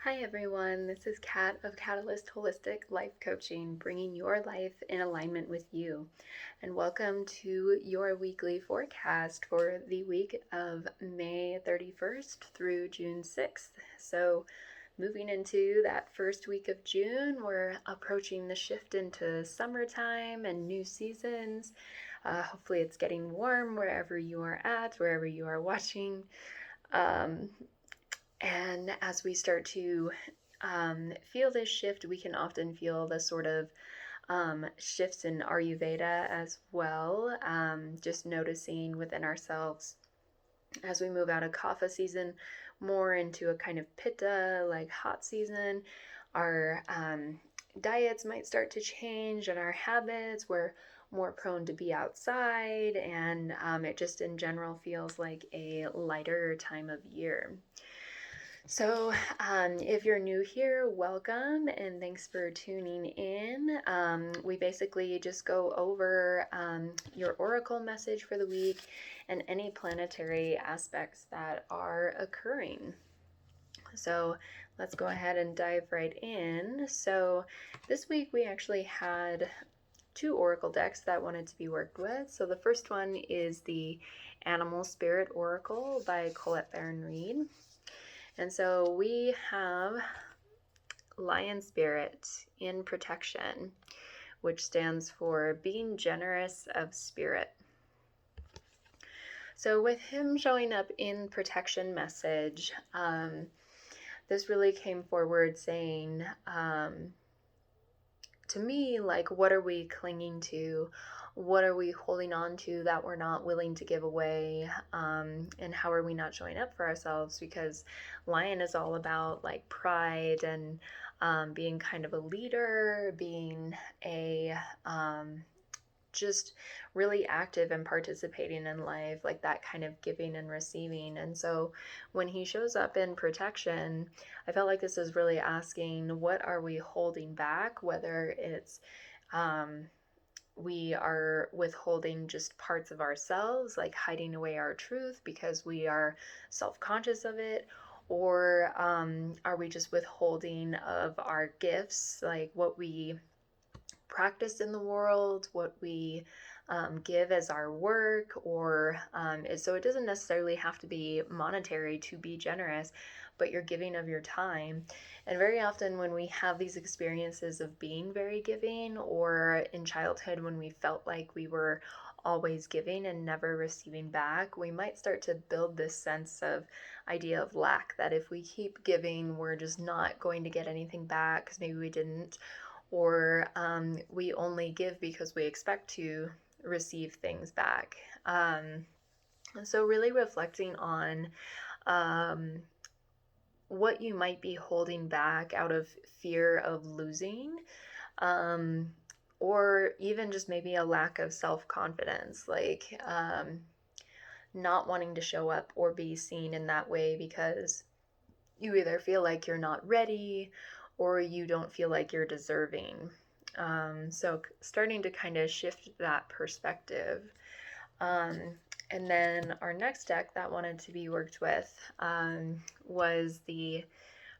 Hi everyone, this is Kat of KatalystHolistic Life Coaching, bringing your life in alignment with you. And welcome to your weekly forecast for the week of May 31st through June 6th. So, moving into that first week of June, we're approaching the shift into summertime and new seasons. Hopefully, it's getting warm wherever you are at, wherever you are watching. And as we start to feel this shift, we can often feel the sort of shifts in Ayurveda as well. Just noticing within ourselves as we move out of kapha season more into a kind of pitta, like hot season, our diets might start to change and our habits. We're more prone to be outside, and it just in general feels like a lighter time of year. So, if you're new here, welcome and thanks for tuning in. We basically just go over your oracle message for the week and any planetary aspects that are occurring. So, let's go ahead and dive right in. So, this week we actually had two oracle decks that wanted to be worked with. So, the first one is the Animal Spirit Oracle by Colette Baron Reed. And so we have Lion Spirit in protection, which stands for being generous of spirit. So with him showing up in protection message, this really came forward saying, to me, like, what are we clinging to? What are we holding on to that we're not willing to give away? And how are we not showing up for ourselves? Because Lion is all about like pride and being kind of a leader, being a just really active and participating in life, like that kind of giving and receiving. And so when he shows up in protection, I felt like this is really asking, what are we holding back? Whether it's we are withholding just parts of ourselves, like hiding away our truth because we are self-conscious of it, or are we just withholding of our gifts, like what we practice in the world, what we give as our work, or so it doesn't necessarily have to be monetary to be generous, but you're giving of your time. And very often when we have these experiences of being very giving, or in childhood when we felt like we were always giving and never receiving back, we might start to build this sense of idea of lack, that if we keep giving, we're just not going to get anything back because maybe we didn't, or we only give because we expect to receive things back. So really reflecting on what you might be holding back out of fear of losing, or even just maybe a lack of self-confidence, like not wanting to show up or be seen in that way because you either feel like you're not ready or you don't feel like you're deserving. So starting to kind of shift that perspective. And then our next deck that wanted to be worked with was the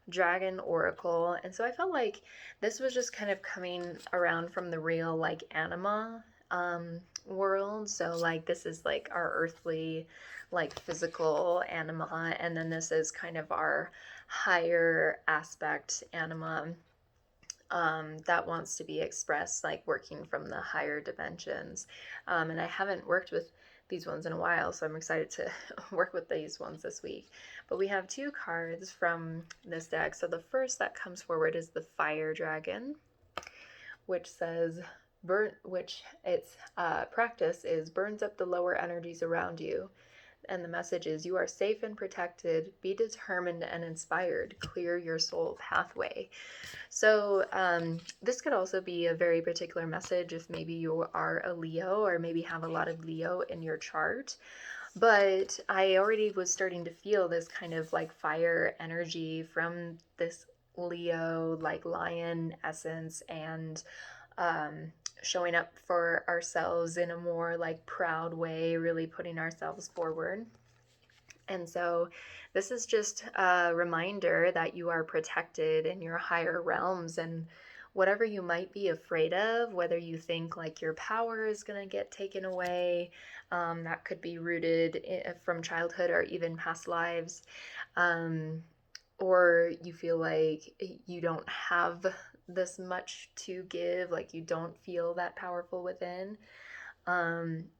Dragon Oracle. And so I felt like this was just kind of coming around from the real like anima world. So like this is like our earthly, like physical anima, and then this is kind of our higher aspect anima that wants to be expressed, like working from the higher dimensions. And I haven't worked with these ones in a while, so I'm excited to work with these ones this week. But we have two cards from this deck. So the first that comes forward is the Fire Dragon, which says, which its practice is burns up the lower energies around you. And the message is, you are safe and protected, be determined and inspired, clear your soul pathway. So this could also be a very particular message if maybe you are a Leo, or maybe have a lot of Leo in your chart. But I already was starting to feel this kind of like fire energy from this Leo, like lion essence, and showing up for ourselves in a more like proud way, really putting ourselves forward. And so this is just a reminder that you are protected in your higher realms, and whatever you might be afraid of, whether you think like your power is going to get taken away, that could be rooted from childhood or even past lives, um, or you feel like you don't have this much to give, like you don't feel that powerful within.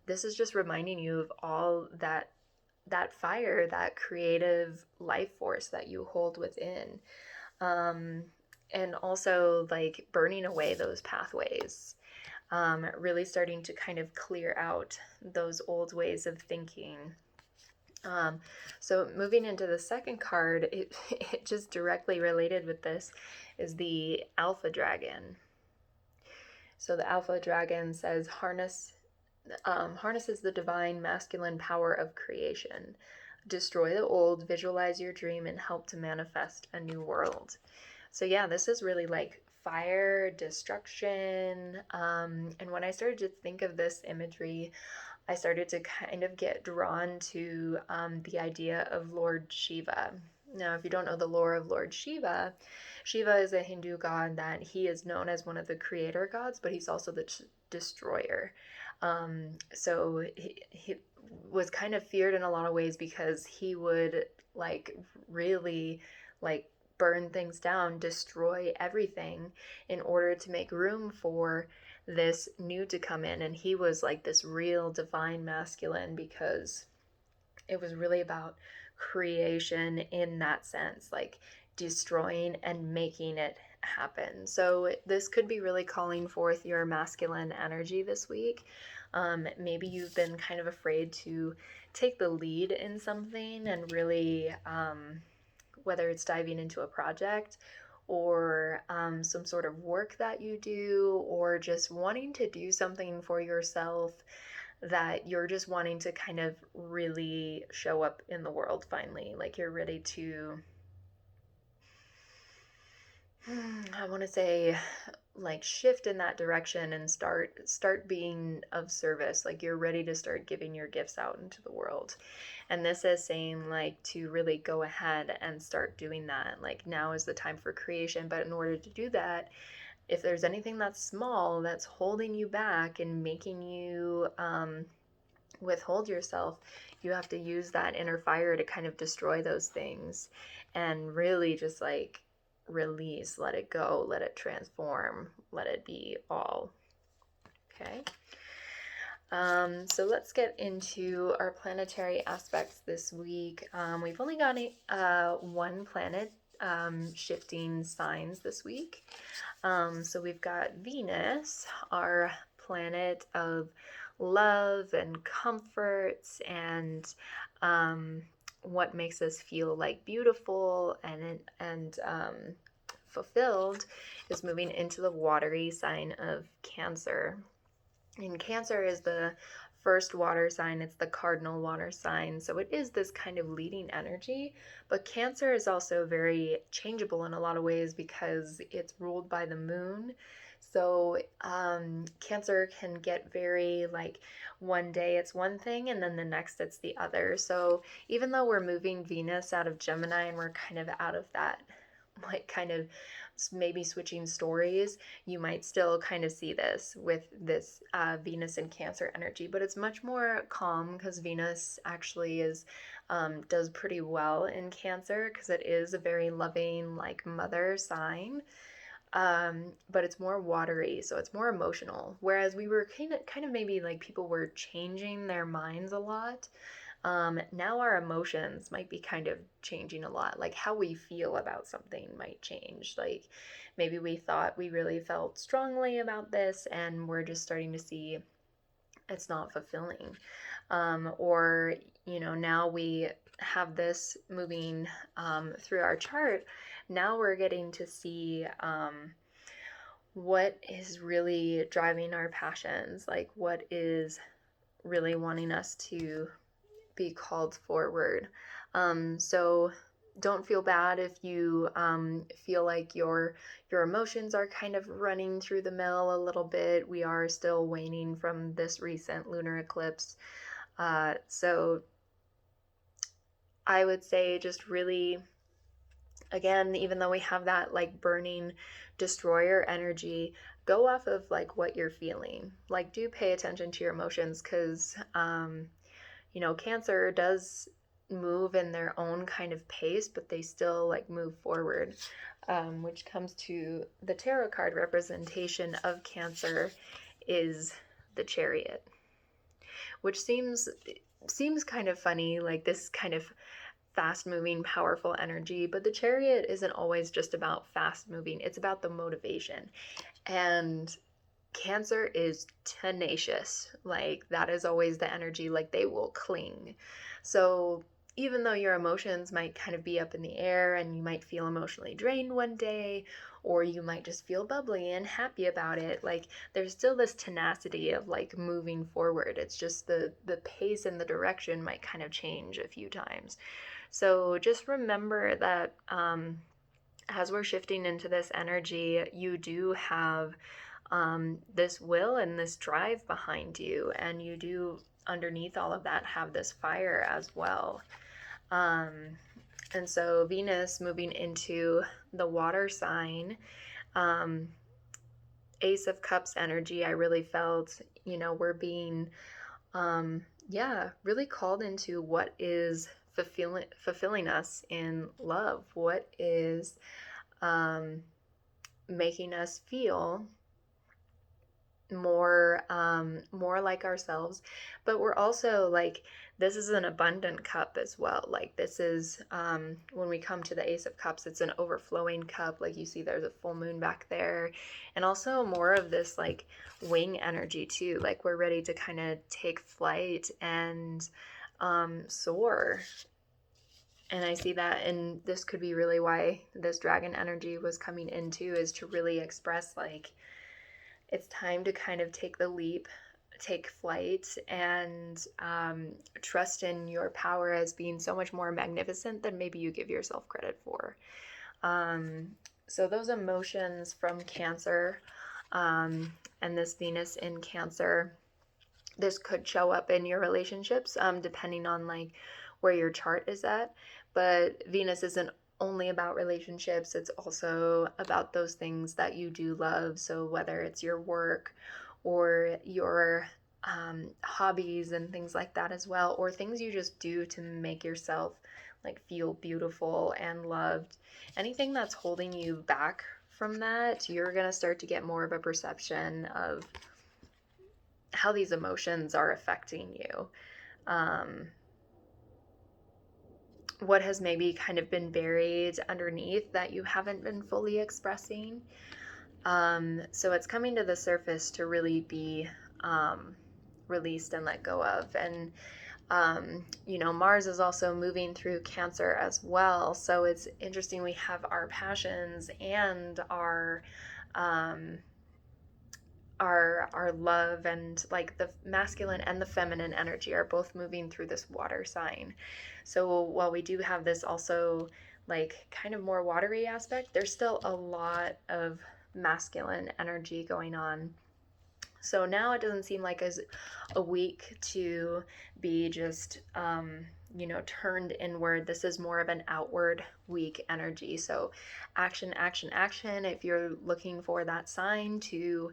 This is just reminding you of all that fire, that creative life force that you hold within. Um, and also like burning away those pathways, really starting to kind of clear out those old ways of thinking. So moving into the second card, it just directly related with this is the Alpha Dragon. So the Alpha Dragon says harnesses the divine masculine power of creation. Destroy the old, visualize your dream, and help to manifest a new world. So yeah, this is really like fire, destruction. And when I started to think of this imagery, I started to kind of get drawn to the idea of Lord Shiva. Now, if you don't know the lore of Lord Shiva, Shiva is a Hindu god that he is known as one of the creator gods, but he's also the destroyer. So he was kind of feared in a lot of ways because he would like really like burn things down, destroy everything in order to make room for this new to come in. And he was like this real divine masculine because it was really about creation in that sense, like destroying and making it happen. So this could be really calling forth your masculine energy this week. Maybe you've been kind of afraid to take the lead in something and really, whether it's diving into a project or some sort of work that you do, or just wanting to do something for yourself that you're just wanting to kind of really show up in the world finally. Like you're ready to, I want to say, like shift in that direction and start being of service. Like you're ready to start giving your gifts out into the world. And this is saying like to really go ahead and start doing that. Like now is the time for creation, but in order to do that, if there's anything that's small that's holding you back and making you withhold yourself, you have to use that inner fire to kind of destroy those things and really just like release, let it go, let it transform, let it be all. Okay. So let's get into our planetary aspects this week. We've only got one planet shifting signs this week. So we've got Venus, our planet of love and comforts and what makes us feel like beautiful and fulfilled, is moving into the watery sign of Cancer. And Cancer is the first water sign, it's the cardinal water sign. So it is this kind of leading energy, but Cancer is also very changeable in a lot of ways because it's ruled by the moon. So Cancer can get very like one day it's one thing and then the next it's the other. So even though we're moving Venus out of Gemini and we're kind of out of that, like kind of maybe switching stories, you might still kind of see this with this Venus and Cancer energy, but it's much more calm because Venus actually is does pretty well in Cancer because it is a very loving like mother sign. But it's more watery, so it's more emotional. Whereas we were kind of maybe like people were changing their minds a lot. Now our emotions might be kind of changing a lot. Like how we feel about something might change. Like maybe we thought we really felt strongly about this and we're just starting to see it's not fulfilling. Or, now we have this moving through our chart. Now we're getting to see what is really driving our passions, like what is really wanting us to be called forward. So don't feel bad if you feel like your emotions are kind of running through the mill a little bit. We are still waning from this recent lunar eclipse. So I would say just really, again, even though we have that like burning destroyer energy, go off of like what you're feeling. Like, do pay attention to your emotions, because Cancer does move in their own kind of pace, but they still like move forward, which comes to the tarot card representation of Cancer is the Chariot, which seems kind of funny, like this kind of fast moving, powerful energy, but the Chariot isn't always just about fast moving, it's about the motivation. And Cancer is tenacious. Like, that is always the energy, like they will cling. So even though your emotions might kind of be up in the air and you might feel emotionally drained one day, or you might just feel bubbly and happy about it, like there's still this tenacity of like moving forward. It's just the pace and the direction might kind of change a few times. So just remember that as we're shifting into this energy, you do have this will and this drive behind you, and you do, underneath all of that, have this fire as well. And so Venus moving into the water sign, Ace of Cups energy, I really felt, we're being, really called into what is fulfilling us in love, what is making us feel more like ourselves. But we're also like, this is an abundant cup as well. Like, this is when we come to the Ace of Cups, it's an overflowing cup. Like, you see there's a full moon back there, and also more of this like wing energy too. Like, we're ready to kind of take flight and soar. And I see that, and this could be really why this dragon energy was coming into, is to really express like it's time to kind of take the leap, take flight, and trust in your power as being so much more magnificent than maybe you give yourself credit for. So those emotions from Cancer, and this Venus in Cancer, this could show up in your relationships, depending on like where your chart is at. But Venus isn't only about relationships, it's also about those things that you do love. So whether it's your work or your hobbies and things like that as well, or things you just do to make yourself like feel beautiful and loved, anything that's holding you back from that, you're going to start to get more of a perception of how these emotions are affecting you. What has maybe kind of been buried underneath that you haven't been fully expressing. So it's coming to the surface to really be released and let go of. And, Mars is also moving through Cancer as well. So it's interesting, we have our passions and our love, and like the masculine and the feminine energy are both moving through this water sign. So while we do have this also like kind of more watery aspect, there's still a lot of masculine energy going on. So now it doesn't seem like as a week to be just turned inward. This is more of an outward week energy. So action, action, action. If you're looking for that sign to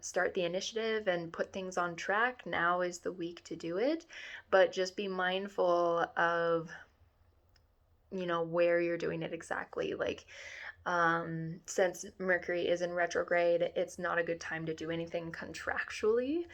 start the initiative and put things on track, now is the week to do it. But just be mindful of where you're doing it exactly. Like, since Mercury is in retrograde, it's not a good time to do anything contractually.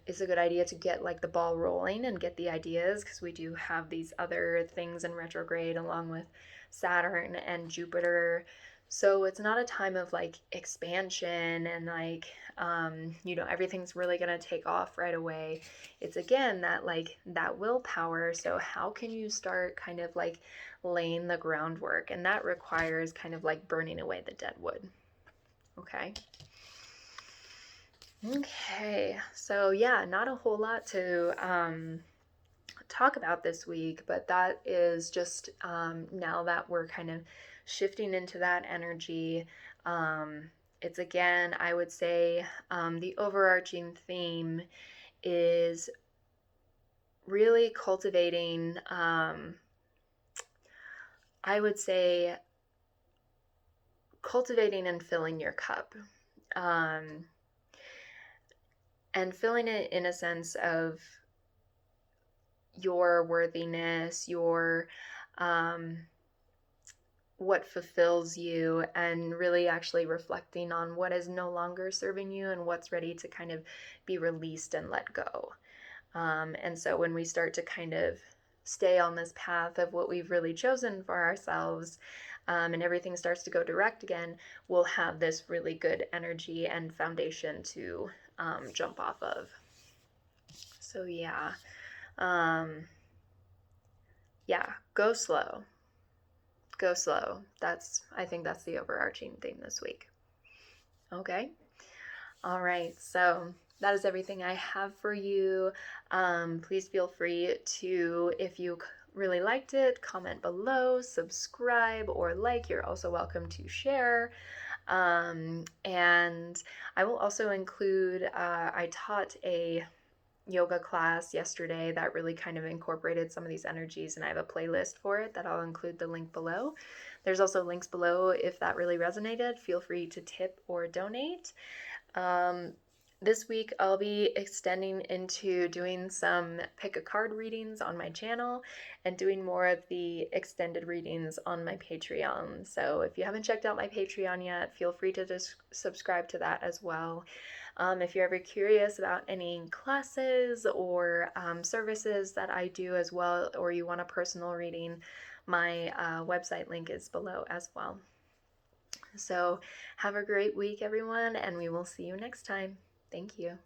It's a good idea to get like the ball rolling and get the ideas, because we do have these other things in retrograde along with Saturn and Jupiter. So it's not a time of like expansion and like, everything's really going to take off right away. It's again that like that willpower. So how can you start kind of like laying the groundwork? And that requires kind of like burning away the dead wood. Okay. Okay. So yeah, not a whole lot to talk about this week, but that is just now that we're kind of shifting into that energy. It's again, I would say the overarching theme is really cultivating, I would say, cultivating and filling your cup. And filling it in a sense of your worthiness, your what fulfills you, and really actually reflecting on what is no longer serving you and what's ready to kind of be released and let go. And so when we start to kind of stay on this path of what we've really chosen for ourselves, and everything starts to go direct again, we'll have this really good energy and foundation to jump off of. So yeah, yeah, go slow. Go slow. I think that's the overarching theme this week. Okay. All right. So that is everything I have for you. Please feel free to, if you really liked it, comment below, subscribe, or like. You're also welcome to share. And I will also include, I taught a yoga class yesterday that really kind of incorporated some of these energies, and I have a playlist for it that I'll include the link below. There's also links below if that really resonated. Feel free to tip or donate. This week I'll be extending into doing some pick a card readings on my channel and doing more of the extended readings on my Patreon. So if you haven't checked out my Patreon yet, feel free to just subscribe to that as well. If you're ever curious about any classes or services that I do as well, or you want a personal reading, my website link is below as well. So have a great week, everyone, and we will see you next time. Thank you.